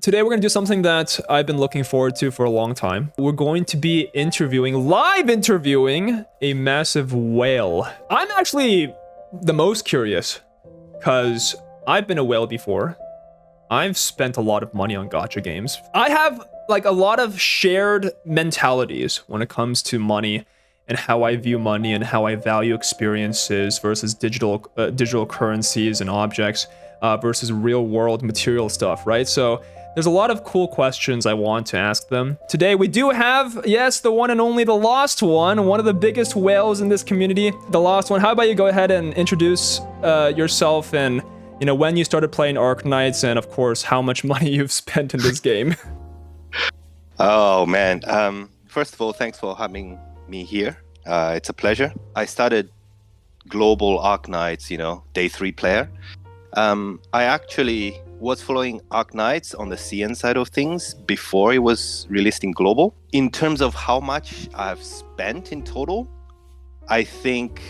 Today we're going to do something that I've been looking forward to for a long time. We're going to be live interviewing a massive whale. I'm actually the most curious because I've been a whale before. I've spent a lot of money on gacha games. I have like a lot of shared mentalities when it comes to money and how I view money and how I value experiences versus digital currencies and objects versus real world material stuff, right? So there's a lot of cool questions I want to ask them. Today we do have, yes, the one and only TheLostOne, one of the biggest whales in this community. TheLostOne, how about you go ahead and introduce yourself and when you started playing Arknights and of course how much money you've spent in this game. Oh man, first of all, thanks for having me here. It's a pleasure. I started global Arknights, day 3 player. I actually was following Arknights on the CN side of things before it was released in global. In terms of how much I've spent in total, I think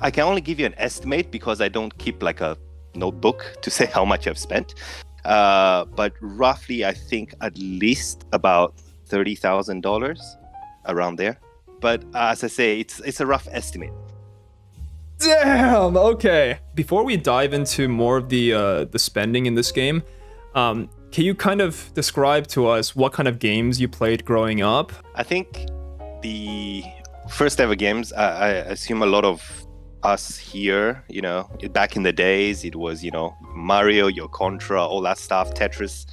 I can only give you an estimate because I don't keep like a notebook to say how much I've spent. But roughly, I think at least about $30,000 around there. But as I say, it's a rough estimate. Damn. Okay. Before we dive into more of the spending in this game, can you kind of describe to us what kind of games you played growing up? I think the first ever games, I assume a lot of us here, back in the days, it was, Mario, your Contra, all that stuff, Tetris.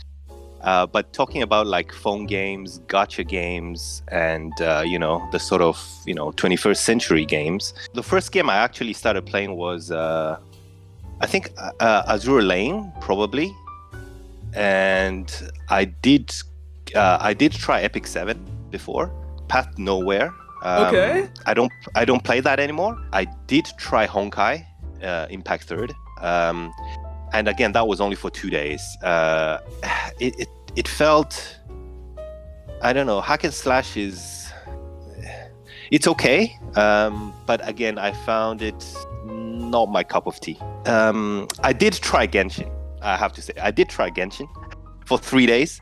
But talking about like phone games, gacha games, and, the sort of, 21st century games. The first game I actually started playing was, I think, Azure Lane, probably. And I did try Epic 7 before, Path Nowhere. Okay. I don't play that anymore. I did try Honkai, Impact 3rd. And again, that was only for 2 days. It felt, I don't know, hack and slash it's okay. But again, I found it not my cup of tea. I did try Genshin, I have to say. I did try Genshin for 3 days.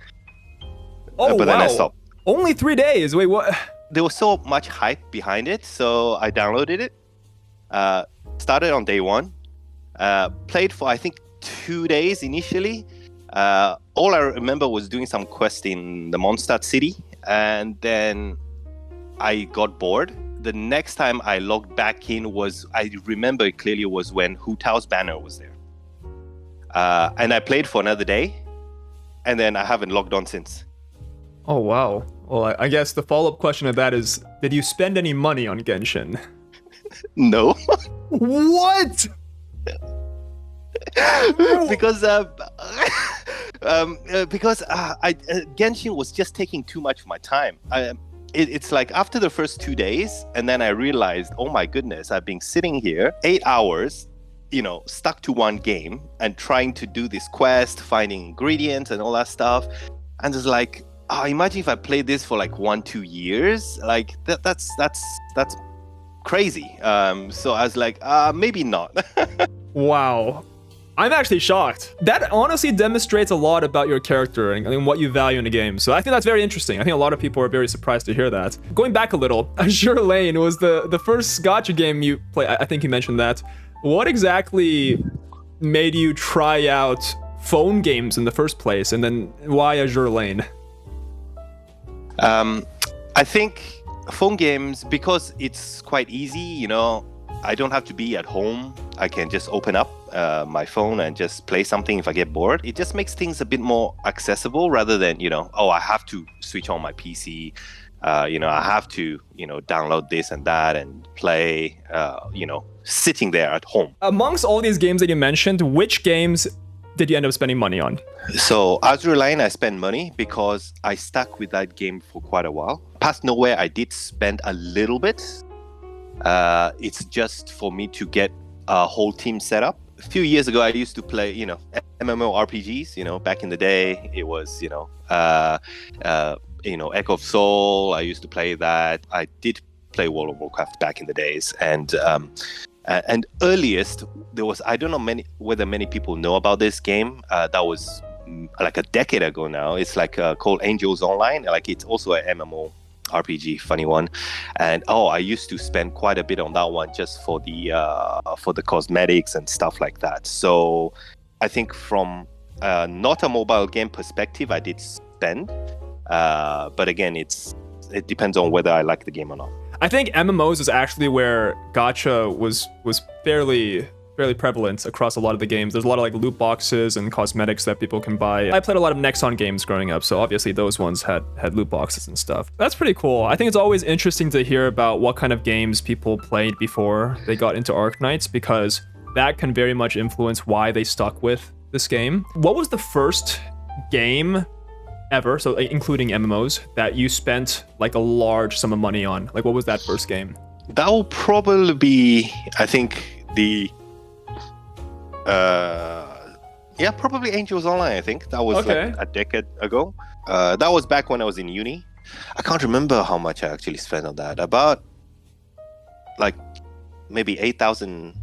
Oh, but wow. Then I stopped. Only 3 days? Wait, what? There was so much hype behind it, so I downloaded it. Started on day 1. Played for, I think, 2 days initially. All I remember was doing some quest in the Mondstadt city, and then I got bored. The next time I logged back in I remember it clearly, was when Hu Tao's banner was there. And I played for another day, and then I haven't logged on since. Oh, wow. Well, I guess the follow-up question of that is, did you spend any money on Genshin? No. What? Because Genshin was just taking too much of my time. It's like after the first 2 days, and then I realized, oh my goodness, I've been sitting here 8 hours, stuck to one game and trying to do this quest, finding ingredients and all that stuff. And it's like, imagine if I played this for like 1-2 years. Like that's crazy. So I was like, maybe not. Wow. I'm actually shocked. That honestly demonstrates a lot about your character and what you value in a game. So I think that's very interesting. I think a lot of people are very surprised to hear that. Going back a little, Azure Lane was the first gacha game you played. I think you mentioned that. What exactly made you try out phone games in the first place? And then why Azure Lane? I think phone games, because it's quite easy, I don't have to be at home. I can just open up my phone and just play something if I get bored. It just makes things a bit more accessible rather than, I have to switch on my PC. I have to, download this and that and play, sitting there at home. Amongst all these games that you mentioned, which games did you end up spending money on? So Azure Lane, I spent money because I stuck with that game for quite a while. Past Nowhere, I did spend a little bit. It's just for me to get a whole team set up. A few years ago, I used to play, MMORPGs. Back in the day, it was, Echo of Soul. I used to play that. I did play World of Warcraft back in the days, and earliest there was, I don't know whether many people know about this game. That was like a decade ago now. It's like called Angels Online. Like it's also an MMO RPG, funny one. And I used to spend quite a bit on that one just for the cosmetics and stuff like that. So I think from not a mobile game perspective, I did spend. But again, it depends on whether I like the game or not. I think MMOs is actually where Gacha was fairly prevalent across a lot of the games. There's a lot of like loot boxes and cosmetics that people can buy. I played a lot of Nexon games growing up, so obviously those ones had loot boxes and stuff. That's pretty cool. I think it's always interesting to hear about what kind of games people played before they got into Arknights, because that can very much influence why they stuck with this game. What was the first game ever, so including MMOs, that you spent like a large sum of money on? Like, what was that first game? That will probably be, I think, probably Angels Online. I think that was like a decade ago. That was back when I was in uni. I can't remember how much I actually spent on that. About like maybe 8,000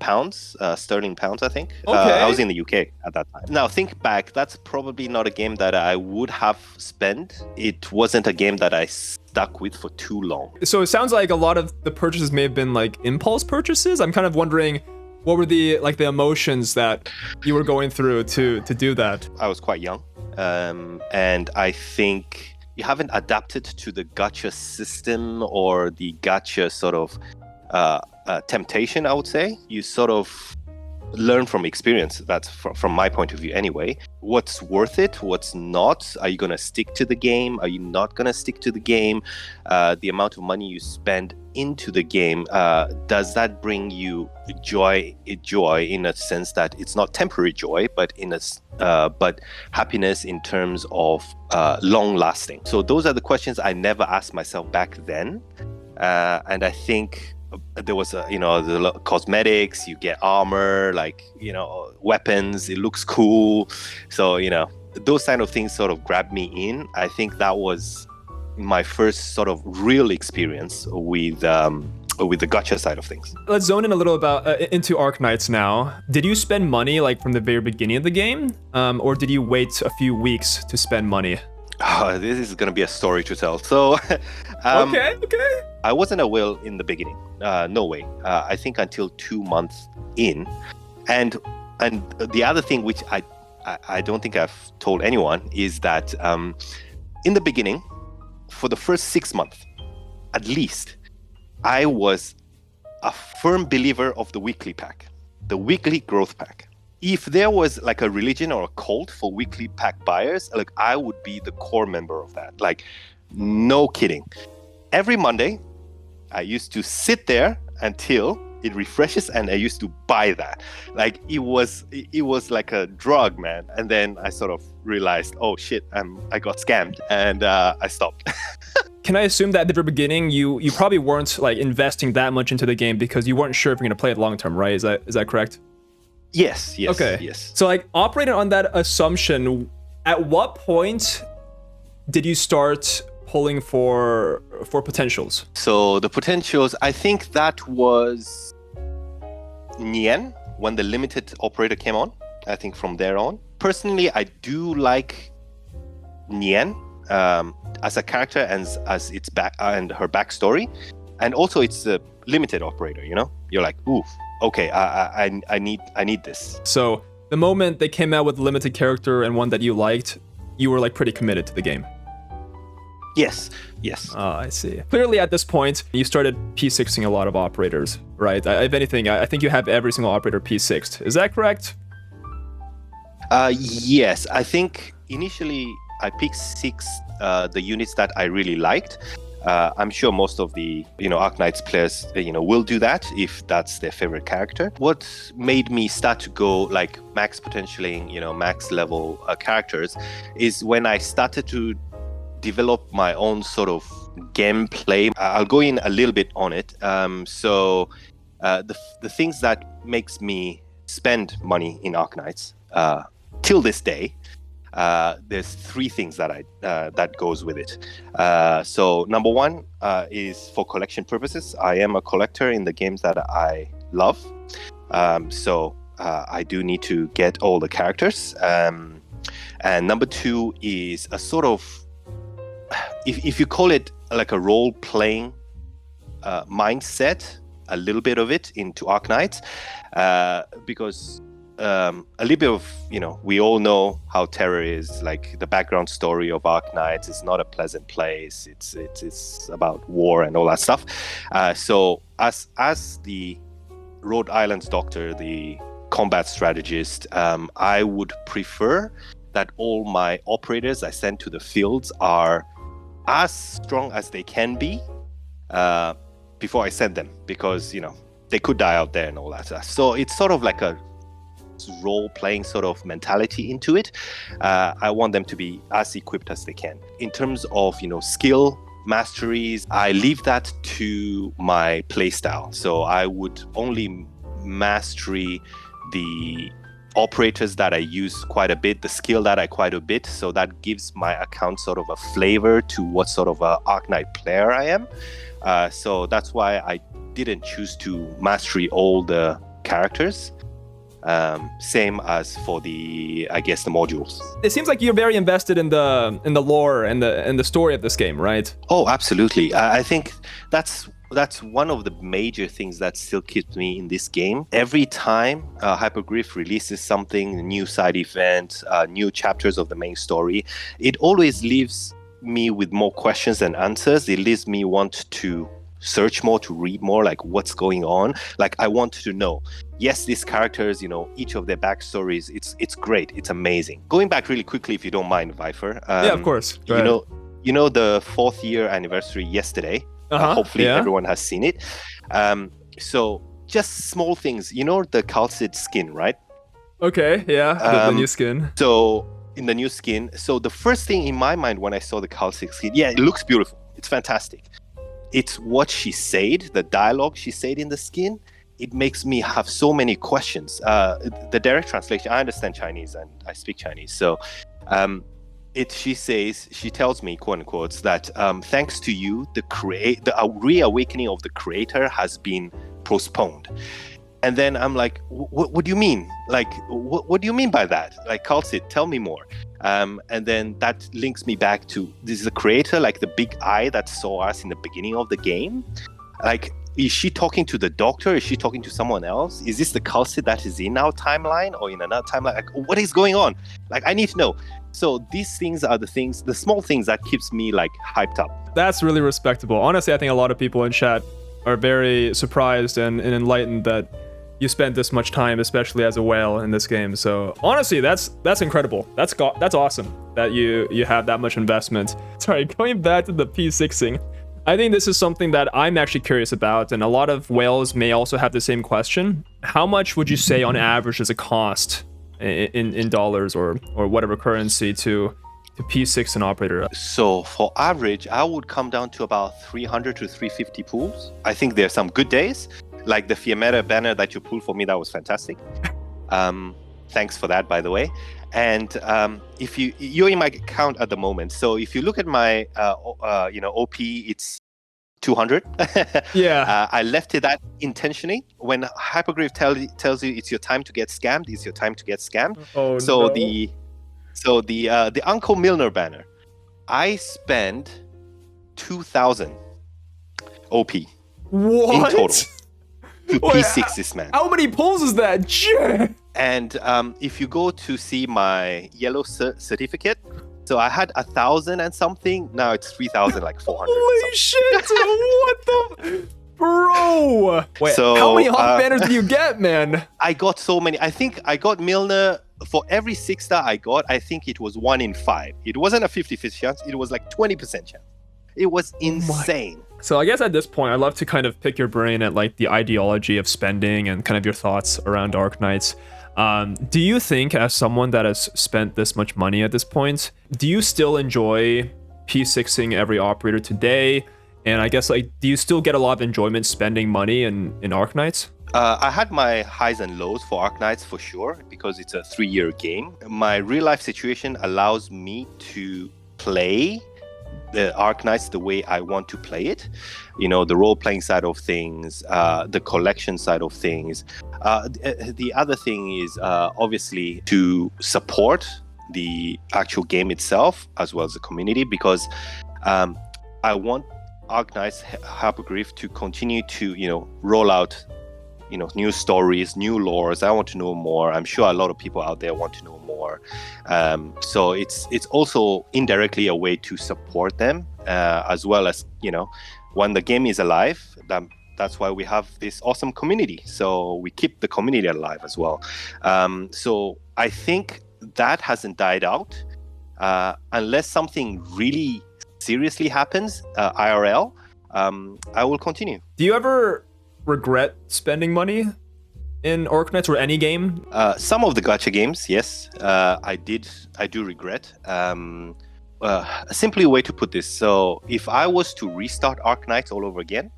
pounds, sterling pounds, I think. I was in the UK at that time. Now think back, that's probably not a game that I would have spent. It wasn't a game that I stuck with for too long. So it sounds like a lot of the purchases may have been like impulse purchases. I'm kind of wondering, what were the emotions that you were going through to do that? I was quite young, and I think you haven't adapted to the gacha system or the gacha sort of temptation, I would say. You sort of learn from experience. That's from my point of view anyway. What's worth it? What's not? Are you going to stick to the game? Are you not going to stick to the game? The amount of money you spend into the game, does that bring you joy in a sense that it's not temporary joy, but but happiness in terms of long lasting? So those are the questions I never asked myself back then. And I think there was the cosmetics, you get armor, weapons, it looks cool. So those kind of things sort of grabbed me in. I think that was my first sort of real experience with the gacha side of things. Let's zone in a little into Arknights now. Did you spend money like from the very beginning of the game, or did you wait a few weeks to spend money? This is gonna be a story to tell. So okay. I wasn't a whale in the beginning. No way. I think until 2 months in. And the other thing which I don't think I've told anyone is that in the beginning, for the first 6 months, at least, I was a firm believer of the weekly pack, the weekly growth pack. If there was like a religion or a cult for weekly pack buyers, like I would be the core member of that. Like, no kidding. Every Monday, I used to sit there until it refreshes, and I used to buy that. Like it was like a drug, man. And then I sort of realized, oh shit, I got scammed, and I stopped. Can I assume that at the very beginning, you probably weren't like investing that much into the game because you weren't sure if you're going to play it long term, right? Is that correct? Yes. Okay. Yes. So like operating on that assumption, at what point did you start pulling for potentials? So the potentials, I think that was Nien, when the limited operator came on. I think from there on. Personally, I do like Nien as a character and as its back and her backstory, and also it's a limited operator. You're like, ooh, okay, I need this. So the moment they came out with a limited character and one that you liked, you were like pretty committed to the game. Yes. I see. Clearly, at this point, you started P6ing a lot of operators, right? If anything, I think you have every single operator P6'd. Is that correct? Yes. I think initially I picked 6 the units that I really liked. I'm sure most of the Arknights players will do that if that's their favorite character. What made me start to go like max potentialing, max level characters is when I started to develop my own sort of gameplay. I'll go in a little bit on it. So the things that makes me spend money in Arknights till this day, there's 3 things that goes with it. So number 1 is for collection purposes. I am a collector in the games that I love. So I do need to get all the characters. And number two is a sort of, if you call it like a role-playing mindset, a little bit of it into Arknights, because a little bit of, we all know how Terra is. Like, the background story of Arknights is not a pleasant place. It's about war and all that stuff. So as the Rhode Island's doctor, the combat strategist, I would prefer that all my operators I send to the fields are as strong as they can be before I send them, because they could die out there and all that stuff. So it's sort of like a role-playing sort of mentality into it. I want them to be as equipped as they can. In terms of skill masteries, I leave that to my playstyle. So I would only mastery the operators that I use quite a bit, the skill that I quite a bit, so that gives my account sort of a flavor to what sort of a Arknight player I am. So that's why I didn't choose to mastery all the characters. Same as for the modules. It seems like you're very invested in the lore and the story of this game, right? Oh, absolutely. I think that's one of the major things that still keeps me in this game. Every time Hyperglyph releases something, a new side event, new chapters of the main story, it always leaves me with more questions than answers. It leaves me want to search more, to read more, like what's going on. Like, I want to know. Yes, these characters, each of their backstories, it's great, it's amazing. Going back really quickly, if you don't mind, Viper. Yeah, of course. The 4th year anniversary yesterday. Hopefully everyone has seen it. So just small things. The Calcid skin, right? Okay, yeah, the new skin. So in the new skin, so the first thing in my mind when I saw the Calcid skin, yeah, it looks beautiful. It's fantastic. It's what she said, the dialogue she said in the skin. It makes me have so many questions. The direct translation, I understand Chinese and I speak Chinese. So she tells me, quote unquote, that thanks to you, the reawakening of the creator has been postponed. And then I'm like, what do you mean? Like, what do you mean by that? Like, Calcid, tell me more. And then that links me back to, this is the creator, like the big eye that saw us in the beginning of the game. Like, is she talking to the doctor? Is she talking to someone else? Is this the Calcid that is in our timeline or in another timeline? Like, what is going on? Like, I need to know. So these things are the small things that keeps me like hyped up. That's really respectable. Honestly, I think a lot of people in chat are very surprised and enlightened that you spent this much time, especially as a whale, in this game. So honestly, that's incredible. That's awesome that you have that much investment. Sorry, going back to the P6ing, I think this is something that I'm actually curious about, and a lot of whales may also have the same question. How much would you say on average does it cost in dollars or whatever currency to P6 an operator? So for average, I would come down to about 300 to 350 pools. I think there's some good days, like the Fiametta banner that you pulled for me. That was fantastic. Thanks for that, by the way. And if you're in my account at the moment, so if you look at my OP, it's 200. Yeah. I left it that intentionally. When Hyperglyph tells you it's your time to get scammed, it's your time to get scammed. Oh, so no. the Uncle Milner banner, I spent 2,000 OP what? in total to P6 this man. How many pulls is that? Sure. And if you go to see my yellow certificate, so I had 1,000 and something. Now it's 3,000, like 400. Holy shit! What the, bro? Wait, so, how many hot banners do you get, man? I got so many. I think I got Milner for every 6-star I got. I think it was 1 in 5. It wasn't a 50-50 chance. It was like 20% chance. It was insane. So I guess at this point, I'd love to kind of pick your brain at like the ideology of spending and kind of your thoughts around Arknights. Do you think, as someone that has spent this much money at this point, do you still enjoy P6ing every operator today? And I guess, like, do you still get a lot of enjoyment spending money in Arknights? I had my highs and lows for Arknights for sure, because it's a 3-year game. My real life situation allows me to play the Arknights the way I want to play it. You know, the role-playing side of things, the collection side of things. The other thing is obviously to support the actual game itself as well as the community, because I want Arknights Hypogryph to continue to roll out new stories, new lores. I want to know more. I'm sure a lot of people out there want to know more. So it's also indirectly a way to support them, as well as when the game is alive. That's why we have this awesome community. So we keep the community alive as well. So I think that hasn't died out, unless something really seriously happens, IRL. I will continue. Do you ever regret spending money in Arknights or any game? Some of the gacha games, yes, I do regret. A simpler way to put this: so if I was to restart Arknights all over again,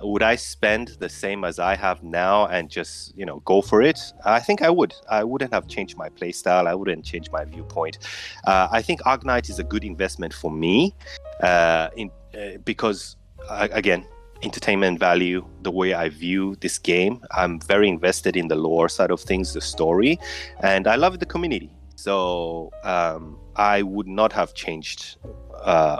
would I spend the same as I have now and just go for it? I think I would. I wouldn't have changed my playstyle. I wouldn't change my viewpoint. I think Arknights is a good investment for me, because again, entertainment value, the way I view this game. I'm very invested in the lore side of things, the story, and I love the community. So I would not have changed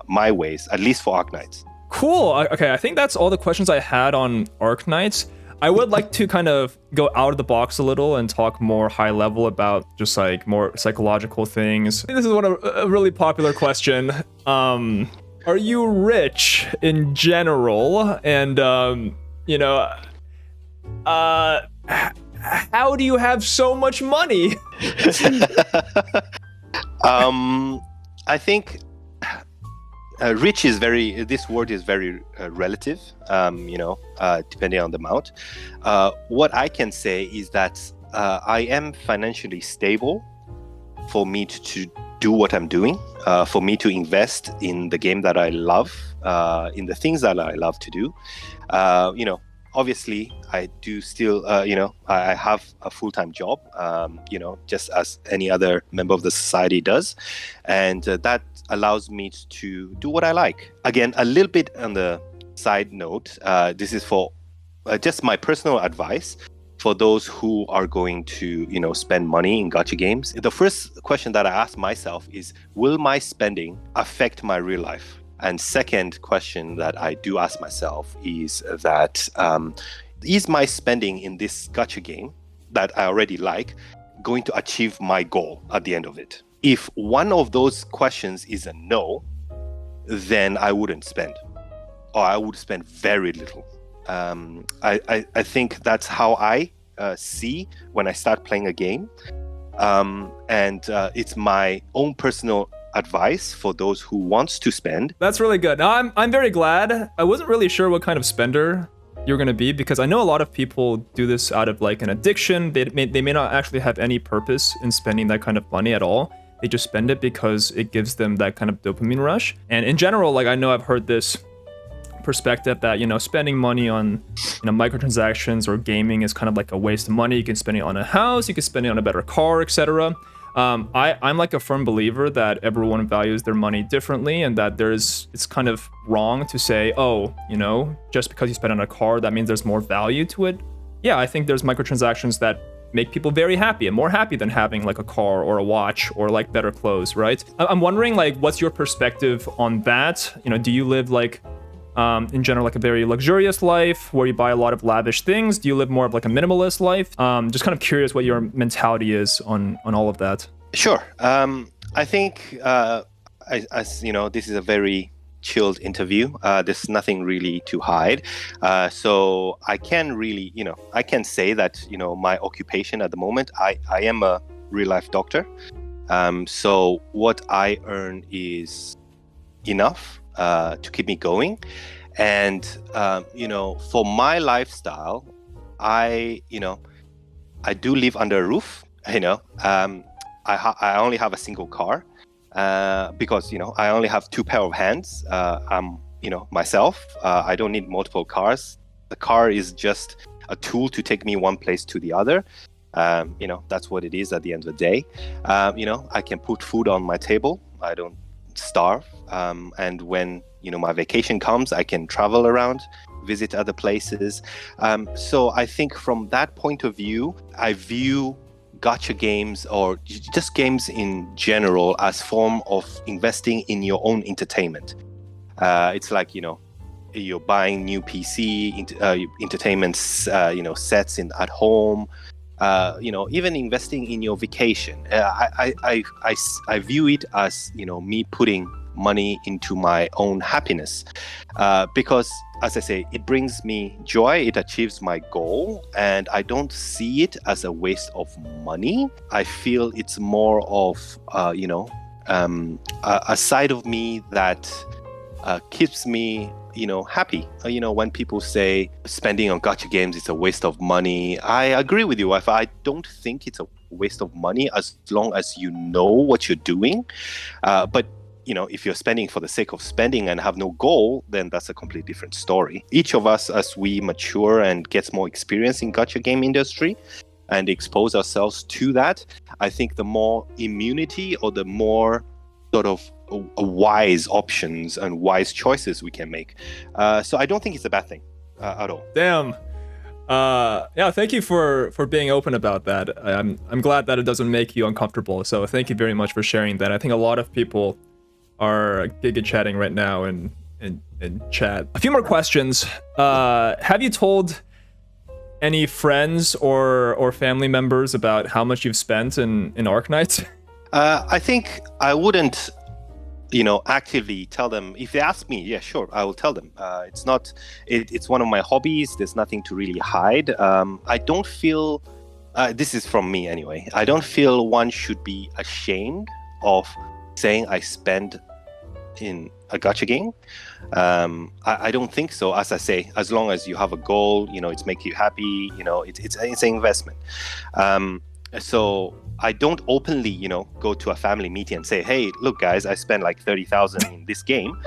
my ways, at least for Arknights. Cool. Okay, I think that's all the questions I had on Arknights. I would like to kind of go out of the box a little and talk more high level about just like more psychological things. This is a really popular question. Are you rich in general? And how do you have so much money? I think rich is this word is very relative, depending on the amount. What I can say is that I am financially stable for me to do what I'm doing, for me to invest in the game that I love, in the things that I love to do. Obviously, I do still, I have a full-time job, just as any other member of the society does. And that allows me to do what I like. Again, a little bit on the side note, this is for just my personal advice for those who are going to, spend money in gacha games. The first question that I ask myself is, will my spending affect my real life? And second question that I do ask myself is that, is my spending in this gacha game that I already like going to achieve my goal at the end of it? If one of those questions is a no, then I wouldn't spend, or I would spend very little. I think that's how I see when I start playing a game. And it's my own personal advice for those who wants to spend. That's really good. Now, I'm very glad. I wasn't really sure what kind of spender you're going to be, because I know a lot of people do this out of like an addiction. They may not actually have any purpose in spending that kind of money at all. They just spend it because it gives them that kind of dopamine rush. And in general, like I know I've heard this perspective that spending money on microtransactions or gaming is kind of like a waste of money. You can spend it on a house, you can spend it on a better car, etc. I'm like a firm believer that everyone values their money differently, and that it's kind of wrong to say, oh, just because you spend on a car, that means there's more value to it. Yeah, I think there's microtransactions that make people very happy and more happy than having like a car or a watch or like better clothes, right? I'm wondering, like, what's your perspective on that? Do you live like in general like a very luxurious life where you buy a lot of lavish things? Do you live more of like a minimalist life? Just kind of curious what your mentality is on all of that. Sure. I think as this is a very chilled interview. There's nothing really to hide. So I can really, I can say that, my occupation at the moment, I am a real life doctor. So what I earn is enough to keep me going. And, for my lifestyle, I do live under a roof, I only have a single car. Because I only have two pair of hands. I'm myself. I don't need multiple cars. The car is just a tool to take me one place to the other. That's what it is at the end of the day. I can put food on my table. I don't starve. And when my vacation comes, I can travel around, visit other places. So I think from that point of view, I view gacha games or just games in general as form of investing in your own entertainment. It's like, you're buying new PC entertainment, sets at home. Even investing in your vacation. I view it as me putting money into my own happiness, because, as I say, it brings me joy. It achieves my goal, and I don't see it as a waste of money. I feel it's more of a side of me that keeps me happy. When people say spending on gacha games is a waste of money, I agree with you. I don't think it's a waste of money as long as you know what you're doing. But if you're spending for the sake of spending and have no goal, then that's a completely different story. Each of us, as we mature and gets more experience in gacha game industry and expose ourselves to that, I think the more immunity or the more sort of wise options and wise choices we can make. So I don't think it's a bad thing at all. Damn. Yeah, thank you for being open about that. I'm glad that it doesn't make you uncomfortable. So thank you very much for sharing that. I think a lot of people are giga chatting right now in chat. A few more questions. Have you told any friends or family members about how much you've spent in Arknights? I think I wouldn't, actively tell them. If they ask me, yeah, sure, I will tell them. It's one of my hobbies. There's nothing to really hide. I don't feel, this is from me anyway, I don't feel one should be ashamed of saying I spend in a gacha game. I don't think so. As I say, as long as you have a goal, it's make you happy, it's an investment. So I don't openly, go to a family meeting and say, hey, look, guys, I spent like 30,000 in this game.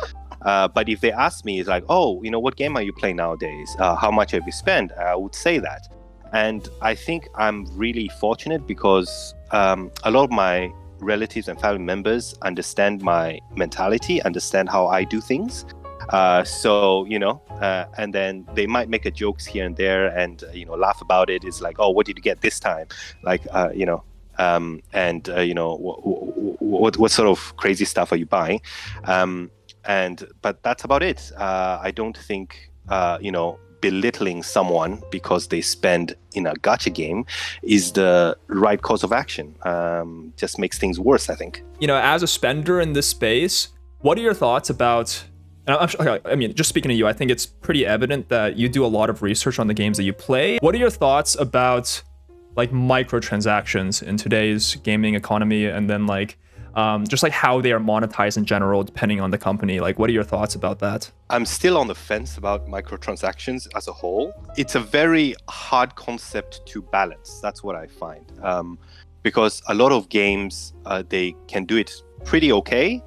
But if they ask me, it's like, oh, what game are you playing nowadays? How much have you spent? I would say that. And I think I'm really fortunate because a lot of my relatives and family members understand my mentality, understand how I do things. And then they might make a jokes here and there and, laugh about it. It's like, oh, what did you get this time? Like, what sort of crazy stuff are you buying? But that's about it. I don't think, belittling someone because they spend in a gacha game is the right course of action. Just makes things worse, I think. As a spender in this space, what are your thoughts about... just speaking to you, I think it's pretty evident that you do a lot of research on the games that you play. What are your thoughts about like microtransactions in today's gaming economy, and then just like how they are monetized in general, depending on the company? Like, what are your thoughts about that? I'm still on the fence about microtransactions as a whole. It's a very hard concept to balance. That's what I find. Because a lot of games, they can do it pretty okay.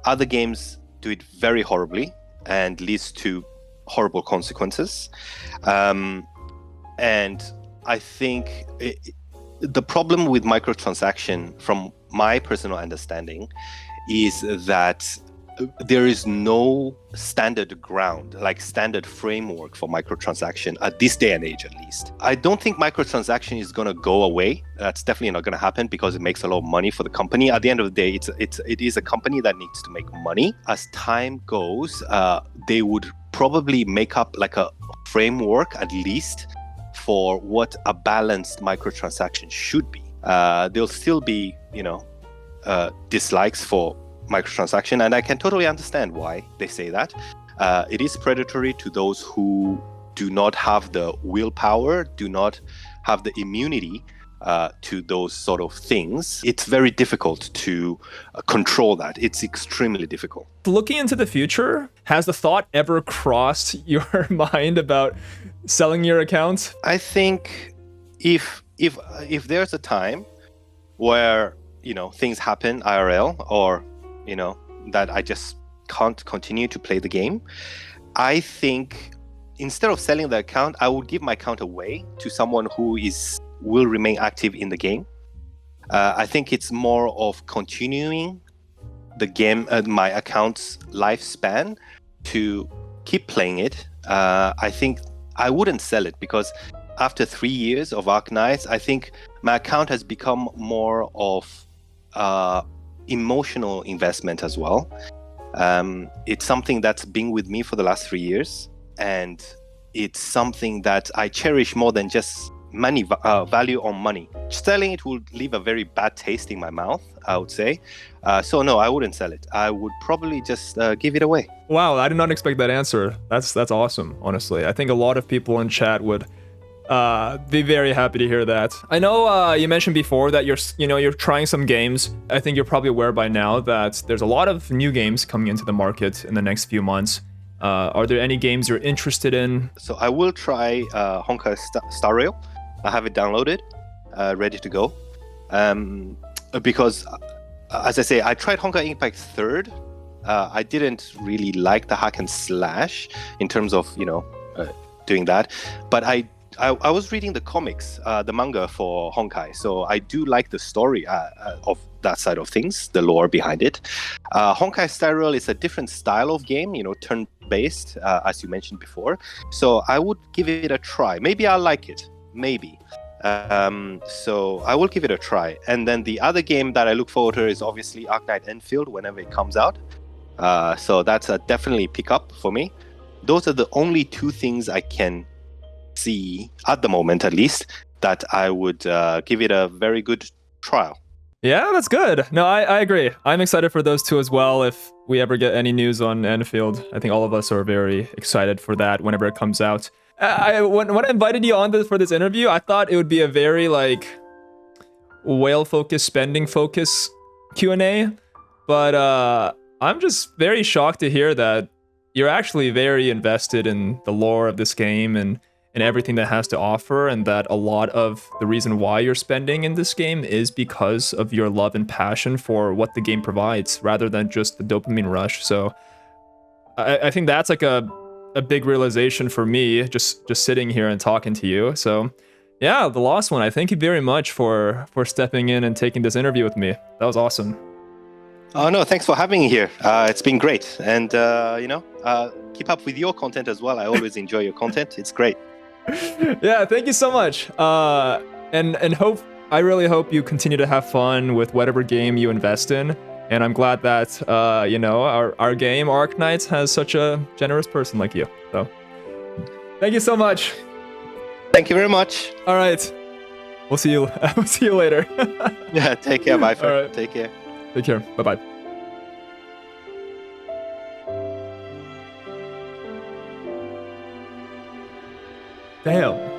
Other games do it very horribly and leads to horrible consequences. And I think the problem with microtransaction, from my personal understanding, is that there is no standard ground, like standard framework for microtransaction at this day and age, at least. I don't think microtransaction is going to go away. That's definitely not going to happen because it makes a lot of money for the company. At the end of the day, it is a company that needs to make money. As time goes, they would probably make up like a framework, at least, for what a balanced microtransaction should be. There'll still be, dislikes for microtransaction, and I can totally understand why they say that. It is predatory to those who do not have the willpower, do not have the immunity to those sort of things. It's very difficult to control that. It's extremely difficult. Looking into the future, has the thought ever crossed your mind about selling your account? I think if there's a time where things happen IRL, or that I just can't continue to play the game, I think instead of selling the account, I would give my account away to someone who will remain active in the game. I think it's more of continuing the game, my account's lifespan, to keep playing it. I think I wouldn't sell it because after 3 years of Arknights, I think my account has become more of emotional investment as well. It's something that's been with me for the last 3 years, and it's something that I cherish more than just money, value on money. Selling it would leave a very bad taste in my mouth, I would say. So no, I wouldn't sell it. I would probably just give it away. Wow, I did not expect that answer. That's awesome, honestly. I think a lot of people in chat would be very happy to hear that. I know you mentioned before that you're trying some games. I think you're probably aware by now that there's a lot of new games coming into the market in the next few months. Are there any games you're interested in? So I will try Honkai Star Rail. I have it downloaded, ready to go. Because, as I say, I tried Honkai Impact 3rd. I didn't really like the hack and slash in terms of, doing that. But I was reading the comics, the manga for Honkai. So I do like the story of that side of things, the lore behind it. Honkai Star Rail is a different style of game, turn-based, as you mentioned before. So I would give it a try. Maybe I'll like it. Maybe. So I will give it a try. And then the other game that I look forward to is obviously Arknight Enfield whenever it comes out. So that's a definitely pick up for me. Those are the only two things I can see at the moment, at least, that I would give it a very good trial. Yeah, that's good. No, I agree. I'm excited for those two as well. If we ever get any news on Enfield, I think all of us are very excited for that whenever it comes out. When I invited you on for this interview, I thought it would be a very whale focus, spending focus Q&A, but I'm just very shocked to hear that you're actually very invested in the lore of this game and everything that has to offer, and that a lot of the reason why you're spending in this game is because of your love and passion for what the game provides, rather than just the dopamine rush. So I think that's a big realization for me, just sitting here and talking to you. So yeah, TheLostOne, I thank you very much for stepping in and taking this interview with me. That was awesome. Oh no, thanks for having me here. It's been great, and keep up with your content as well. I always enjoy your content. It's great. Yeah, thank you so much. And I really hope you continue to have fun with whatever game you invest in. And I'm glad that our game Arknights has such a generous person like you. So thank you so much. Thank you very much. All right, we'll see you. We'll see you later. Yeah, take care. Bye. All right. Take care. Take care. Bye-bye. Damn.